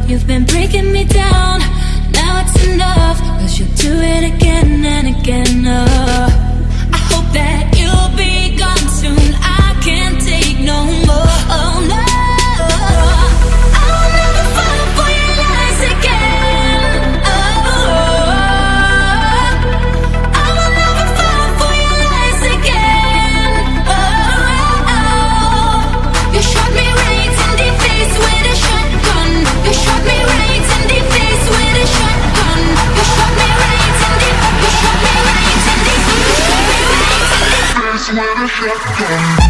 You've been breaking me down, now it's enough, 'cause you'll do it again and again. I hope that you'll be gone soon, I can't take no more. Oh no, I'll never fall for your lies again. Oh, I will never fall for your lies again. Oh, you shot me right in the face with a shotgun. You shot me right in the face with a shotgun. You shot me right in the, you shot me right in the, you shot me right in the face with a shotgun.